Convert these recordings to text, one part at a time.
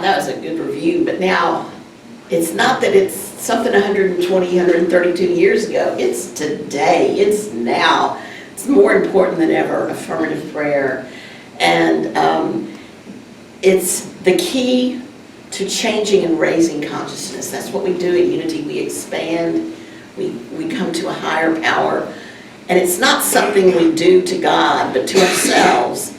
that was a good review, but now it's not that it's something 120, 132 years ago. It's today, it's now. It's more important than ever, affirmative prayer. And it's the key to changing and raising consciousness. That's what we do at Unity. We expand, we come to a higher power. And it's not something we do to God, but to ourselves.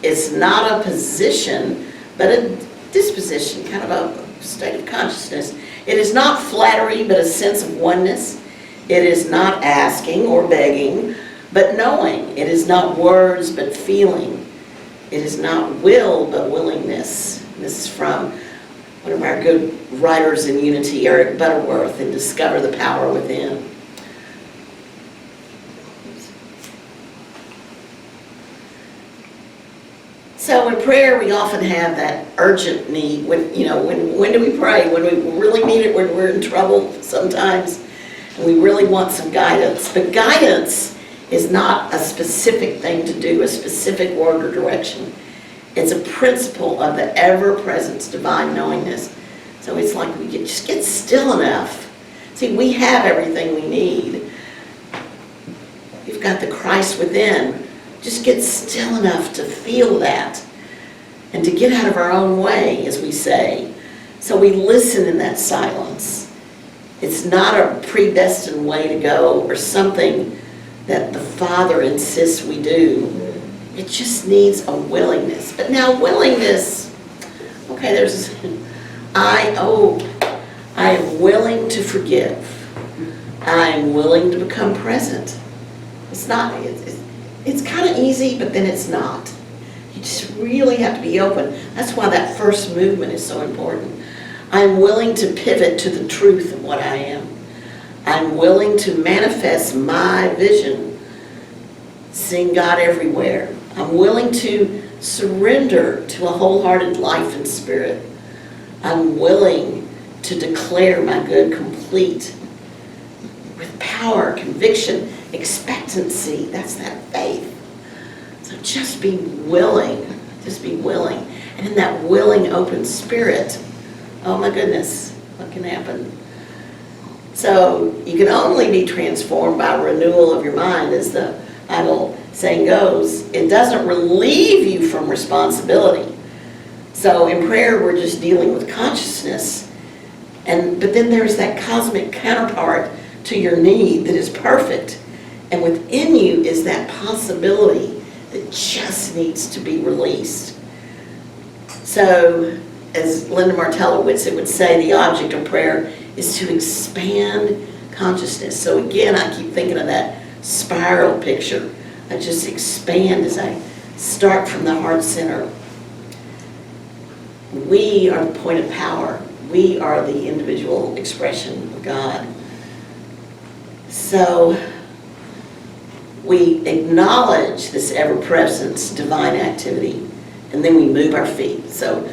It's not a position, but a disposition, kind of a state of consciousness. It is not flattery, but a sense of oneness. It is not asking or begging, but knowing. It is not words, but feeling. It is not will, but willingness. This is from one of our good writers in Unity, Eric Butterworth, in Discover the Power Within. So in prayer, we often have that urgent need. When do we pray? When we really need it, when we're in trouble sometimes, and we really want some guidance. But guidance is not a specific thing to do, a specific word or direction. It's a principle of the ever-present divine knowingness. So it's like we just get still enough. See, we have everything we need. You've got the Christ within. Just get still enough to feel that and to get out of our own way, as we say. So we listen in that silence. It's not a predestined way to go or something that the Father insists we do. It just needs a willingness. But now willingness, okay, I am willing to forgive. I am willing to become present. It's kind of easy, but then it's not. You just really have to be open. That's why that first movement is so important. I'm willing to pivot to the truth of what I am. I'm willing to manifest my vision, seeing God everywhere. I'm willing to surrender to a wholehearted life and spirit. I'm willing to declare my good complete with power, conviction, expectancy. That's that faith. So just be willing. Just be willing. And in that willing, open spirit, oh my goodness, what can happen? So you can only be transformed by renewal of your mind, as the Bible saying goes. It doesn't relieve you from responsibility. So in prayer, we're just dealing with consciousness. But then there's that cosmic counterpart to your need that is perfect. And within you is that possibility that just needs to be released. So, as Linda Martella-Whitsitt would say, the object of prayer is to expand consciousness. So again, I keep thinking of that spiral picture. I just expand as I start from the heart center. We are the point of power. We are the individual expression of God. So we acknowledge this ever-presence, divine activity, and then we move our feet. So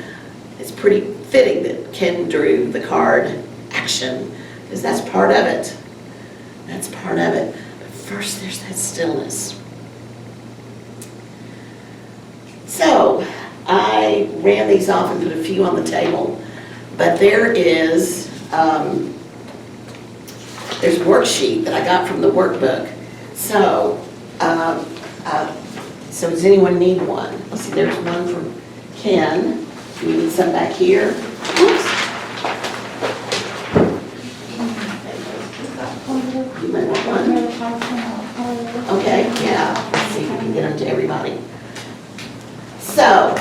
it's pretty fitting that Ken drew the card action, because that's part of it. That's part of it. But first, there's that stillness. So I ran these off and put a few on the table, but there's a worksheet that I got from the workbook. So, so does anyone need one? Let's see, there's one from Ken. Do we need some back here? Oops. You might want one. Okay, yeah. Let's see if we can get them to everybody. So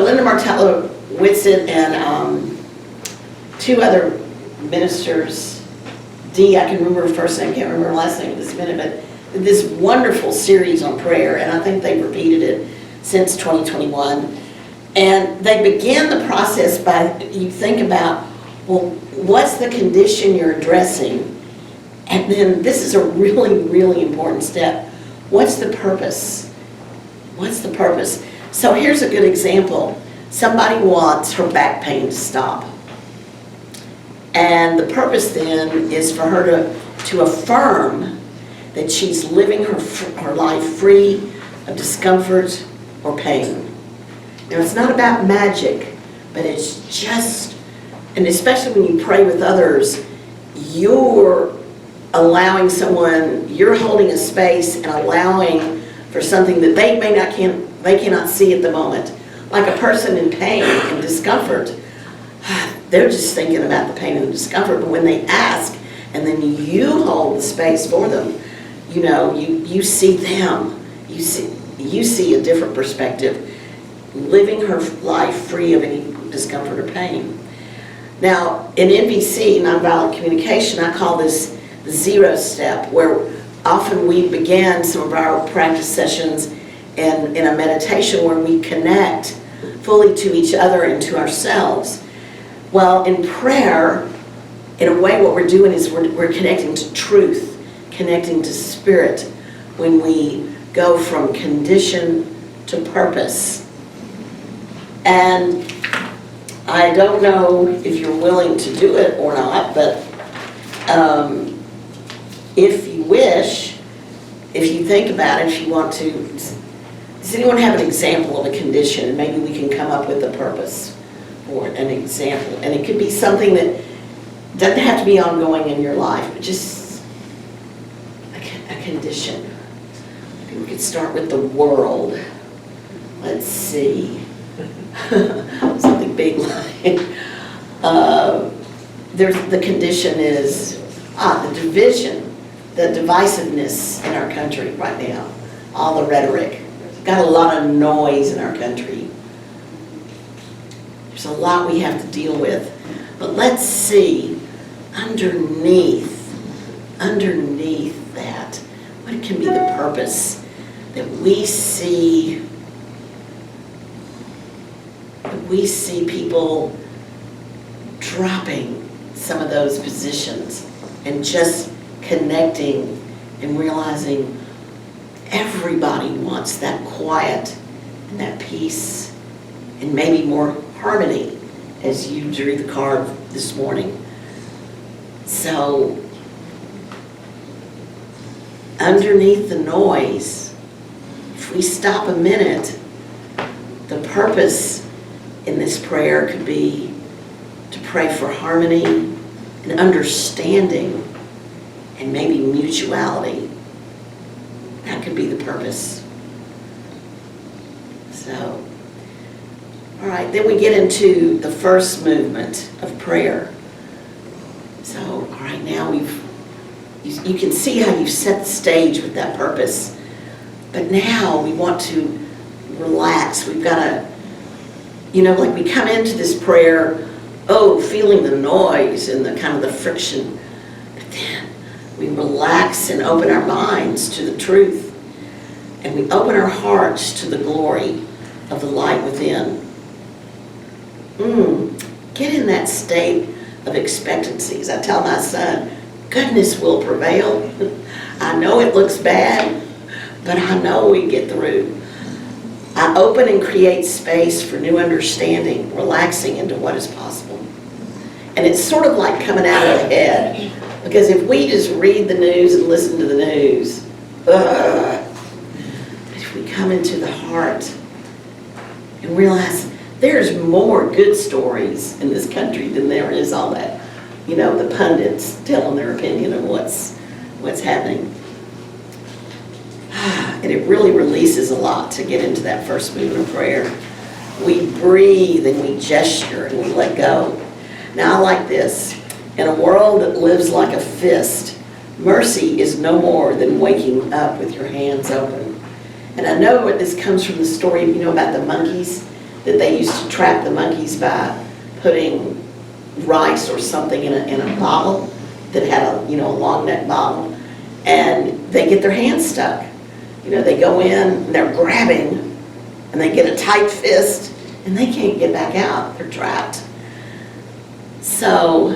Linda Martella-Whitsitt and two other ministers, Dee, I can remember her first name, can't remember her last name at this minute, but this wonderful series on prayer, and I think they've repeated it since 2021. And they began the process by, you think about, well, what's the condition you're addressing? And then this is a really, really important step. What's the purpose? What's the purpose? So here's a good example. Somebody wants her back pain to stop. And the purpose then is for her to affirm that she's living her life free of discomfort, or pain. Now, it's not about magic, but it's just, and especially when you pray with others, you're allowing someone, you're holding a space and allowing for something that they cannot see at the moment. Like a person in pain and discomfort, they're just thinking about the pain and the discomfort, but when they ask, and then you hold the space for them, you see them, you see a different perspective, living her life free of any discomfort or pain. Now, in NVC, nonviolent communication, I call this the 0 step, where often we begin some of our practice sessions in a meditation where we connect fully to each other and to ourselves. Well, in prayer, in a way, what we're doing is we're connecting to truth, connecting to spirit, when we go from condition to purpose. And I don't know if you're willing to do it or not, but if you wish, if you think about it, if you want to, does anyone have an example of a condition? And maybe we can come up with a purpose for an example. And it could be something that doesn't have to be ongoing in your life, but just a condition. Maybe we could start with the world. Let's see. Something big like the condition is the division, the divisiveness in our country right now, all the rhetoric. We've got a lot of noise in our country. There's a lot we have to deal with. But let's see, underneath that, what can be the purpose that we see people dropping some of those positions and just connecting and realizing everybody wants that quiet and that peace and maybe more harmony, as you drew the card this morning. So, underneath the noise, if we stop a minute, the purpose in this prayer could be to pray for harmony and understanding and maybe mutuality. That could be the purpose. So, all right, then we get into the first movement of prayer. So, all right, now you can see how you've set the stage with that purpose. But now we want to relax. We've got to, like we come into this prayer, feeling the noise and the kind of the friction. But then we relax and open our minds to the truth. And we open our hearts to the glory of the light within. Get in that state of expectancy. As I tell my son, goodness will prevail. I know it looks bad, but I know we get through. I open and create space for new understanding, relaxing into what is possible. And it's sort of like coming out of the head. Because if we just read the news and listen to the news, if we come into the heart and realize there's more good stories in this country than there is all that, the pundits telling their opinion of what's happening. And it really releases a lot to get into that first movement of prayer. We breathe and we gesture and we let go. Now I like this. In a world that lives like a fist, mercy is no more than waking up with your hands open. And I know this comes from the story, about the monkeys, that they used to trap the monkeys by putting rice or something in a bottle that had a long neck bottle, and they get their hands stuck. They go in and they're grabbing and they get a tight fist and they can't get back out. They're trapped. So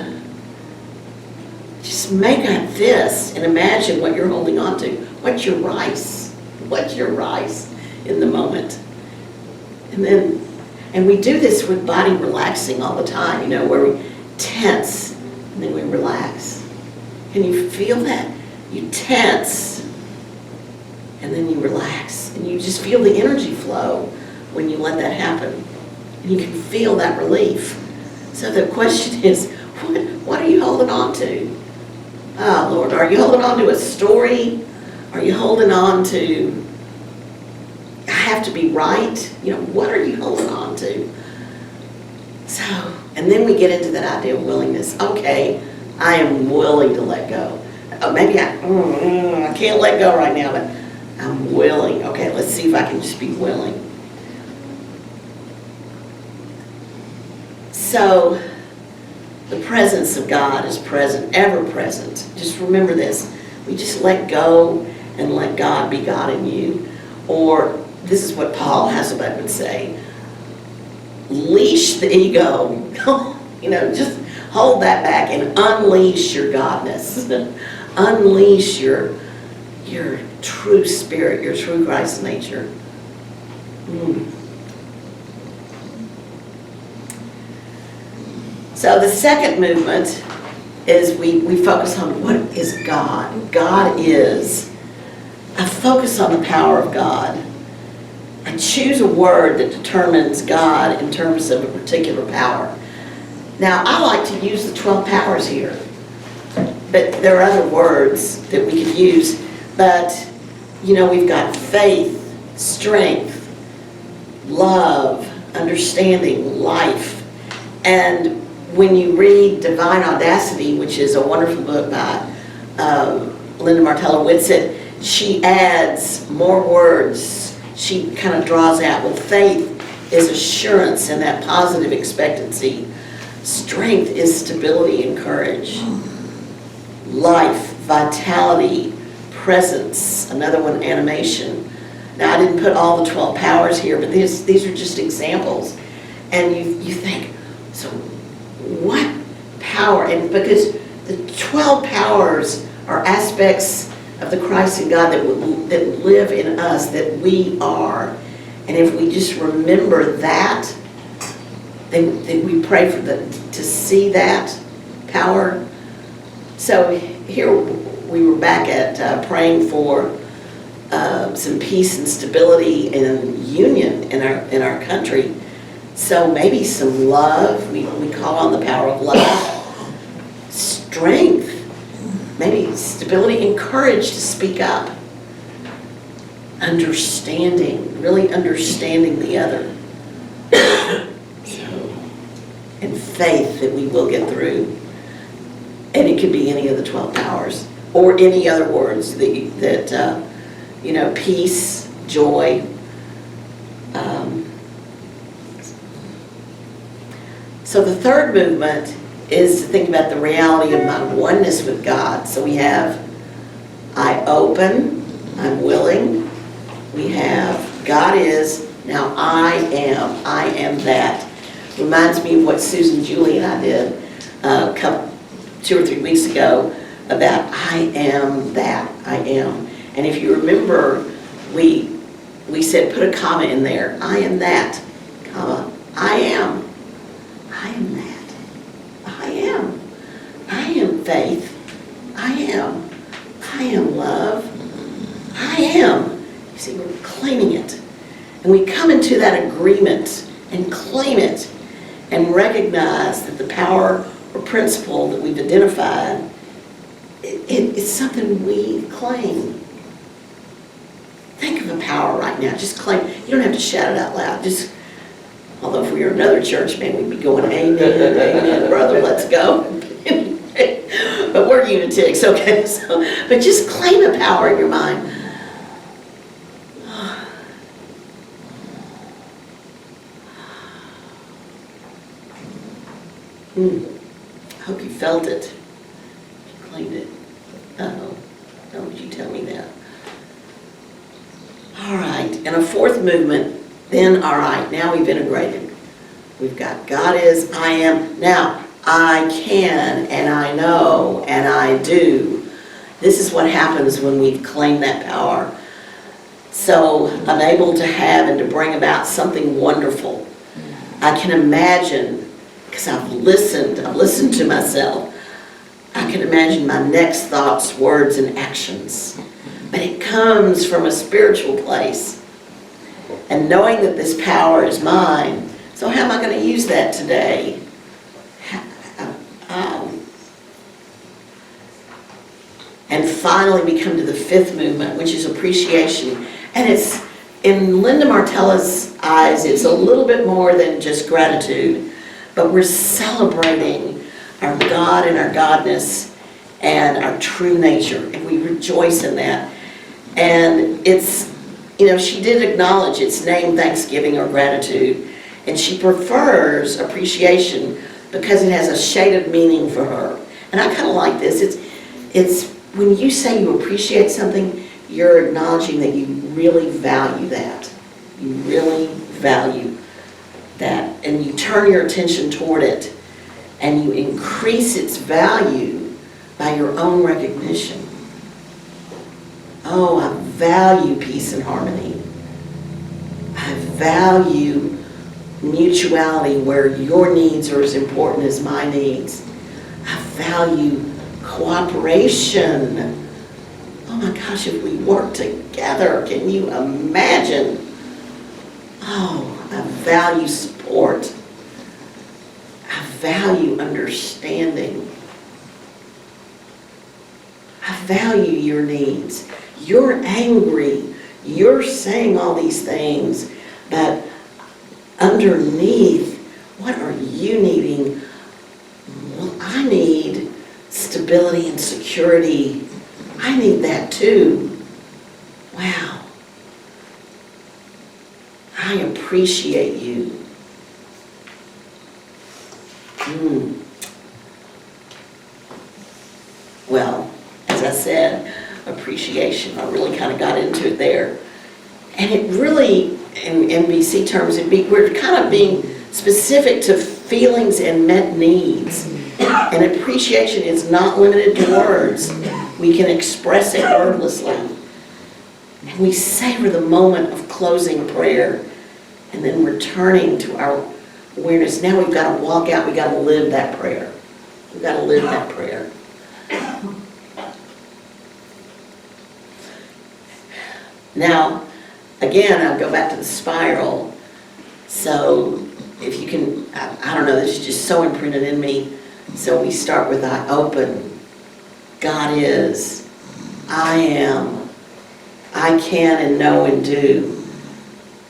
just make a fist and imagine what you're holding on to. What's your rice? What's your rice in the moment? And we do this with body relaxing all the time, where we tense and then we relax. Can you feel that? You tense and then you relax, and you just feel the energy flow when you let that happen. And you can feel that relief. So the question is, what are you holding on to? Oh, Lord, are you holding on to a story? Are you holding on to, I have to be right? You know, what are you holding on to? So, and then we get into that idea of willingness. Okay, I am willing to let go. Maybe I can't let go right now, but I'm willing. Okay, let's see if I can just be willing. So, the presence of God is present, ever present. Just remember this. We just let go and let God be God in you. Or, this is what Paul Hasselbeck would say, leash the ego. You know, just hold that back and unleash your godness. Unleash your true spirit, your true Christ nature. So the second movement is we focus on what is God. God is. I focus on the power of God. I choose a word that determines God in terms of a particular power. Now, I like to use the 12 powers here, but there are other words that we could use. But, you know, we've got faith, strength, love, understanding, life. And when you read Divine Audacity, which is a wonderful book by Linda Martella Whitsett, she adds more words. She kind of draws out, well, faith is assurance and that positive expectancy. Strength is stability and courage. Life, vitality, presence, another one, animation. Now, I didn't put all the 12 powers here, but these are just examples. And you think, so what power? And because the 12 powers are aspects of the Christ in God that live in us, that we are. And if we just remember that, then we pray for to see that power. So here we were back at praying for some peace and stability and union in our country. So maybe some love. We call on the power of love, strength, maybe stability and courage to speak up, understanding, really understanding the other. And faith that we will get through. And it could be any of the 12 powers or any other words that you know, peace, joy. So the third movement is to think about the reality of my oneness with God. So we have I open, I'm willing. We have God is, now I am that. Reminds me of what Susan, Julie, and I did 2 or 3 weeks ago about I am that, I am. And if you remember, we said put a comma in there. I am that, comma, I am. I am that. I am. I am faith. I am. I am love. I am. You see, we're claiming it. And we come into that agreement and claim it and recognize that the power or principle that we've identified, it's something we claim. Think of a power right now. Just claim. You don't have to shout it out loud. Just, although if we were another church, man, we'd be going, amen, amen, brother, let's go. But we're unitics, okay? So, but just claim a power in your mind. I hope you felt it. You claimed it. Uh-oh. Don't you tell me that. All right. And a fourth movement, then, all right, now we've integrated. We've got God is, I am. Now, I can, and I know, and I do. This is what happens when we've claimed that power. So I'm able to have and to bring about something wonderful. I can imagine, because I've listened to myself, I can imagine my next thoughts, words, and actions but it comes from a spiritual place. And knowing that this power is mine, so how am I going to use that today? And finally we come to the fifth movement, which is appreciation. And it's, in Linda Martella's eyes, it's a little bit more than just gratitude, but we're celebrating our God and our godness and our true nature, and we rejoice in that. And it's, you know, she did acknowledge its name, thanksgiving or gratitude, and she prefers appreciation because it has a shaded meaning for her. And I kind of like this. It's when you say you appreciate something, you're acknowledging that you really value that. You really value that, and you turn your attention toward it, and you increase its value by your own recognition. Oh, I value peace and harmony. I value mutuality where your needs are as important as my needs. I value cooperation. Oh my gosh, if we work together, can you imagine? Oh, I value support. I value understanding. I value your needs. You're angry. You're saying all these things, but underneath, what are you needing? Well, I need stability and security. I need that too. Wow. I appreciate you. Well, as I said, appreciation, I really kind of got into it there. And it really, in NBC terms, we're kind of being specific to feelings and met needs. And appreciation is not limited to words. We can express it wordlessly. And we savor the moment of closing prayer and then returning to our awareness. Now we've got to walk out, we've got to live that prayer. We've got to live that prayer. Now, again, I'll go back to the spiral. So if you can, I don't know, this is just so imprinted in me. So we start with I open. God is. I am. I can and know and do.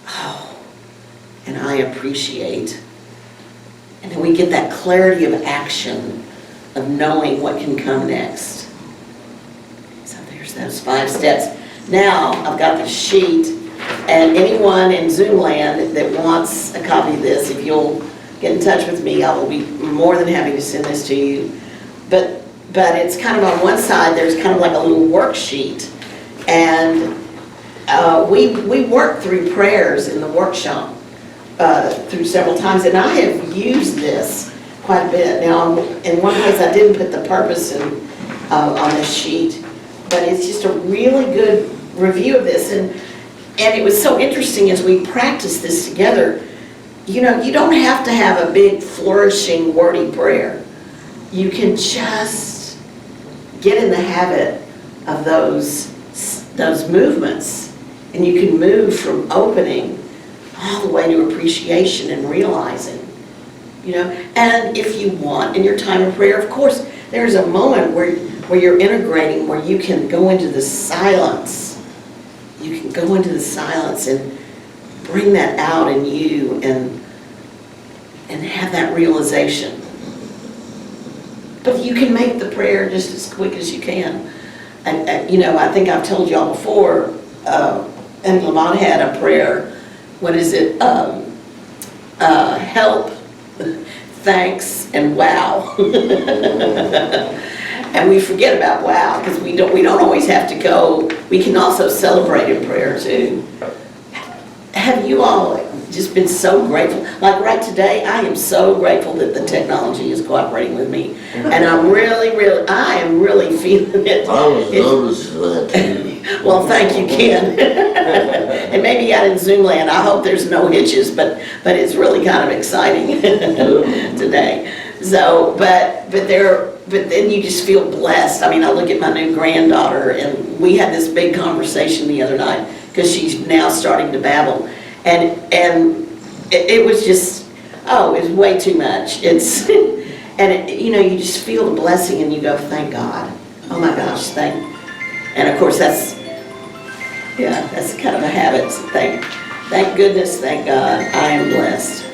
Oh, and I appreciate. And then we get that clarity of action, of knowing what can come next. So there's those 5 steps. Now I've got the sheet, and anyone in Zoom land that wants a copy of this, if you'll get in touch with me, I will be more than happy to send this to you. But it's kind of on one side, there's kind of like a little worksheet, and we worked through prayers in the workshop through several times, and I have used this quite a bit. Now, in one place I didn't put the purpose on this sheet, but it's just a really good review of this, and it was so interesting as we practiced this together. You know, you don't have to have a big flourishing wordy prayer. You can just get in the habit of those movements, and you can move from opening all the way to appreciation and realizing, you know. And if you want in your time of prayer, of course, there's a moment where you're integrating, where you can go into the silence. You can go into the silence and bring that out in you and have that realization. But you can make the prayer just as quick as you can. And you know, I think I've told y'all before, and Lamont had a prayer, what is it? Help, thanks, and wow. And we forget about wow, because we don't always have to go. We can also celebrate in prayer too. Have you all just been so grateful? Like right today, I am so grateful that the technology is cooperating with me. And I am really feeling it. I was noticing that too. Well, thank you, Ken. And maybe out in Zoom land, I hope there's no hitches, but it's really kind of exciting today. So, but then you just feel blessed. I mean, I look at my new granddaughter, and we had this big conversation the other night, because she's now starting to babble. And it was just, oh, it was way too much. It's, and you just feel the blessing, and you go, thank God. Oh my gosh, and of course that's kind of a habit. Thank goodness, thank God, I am blessed.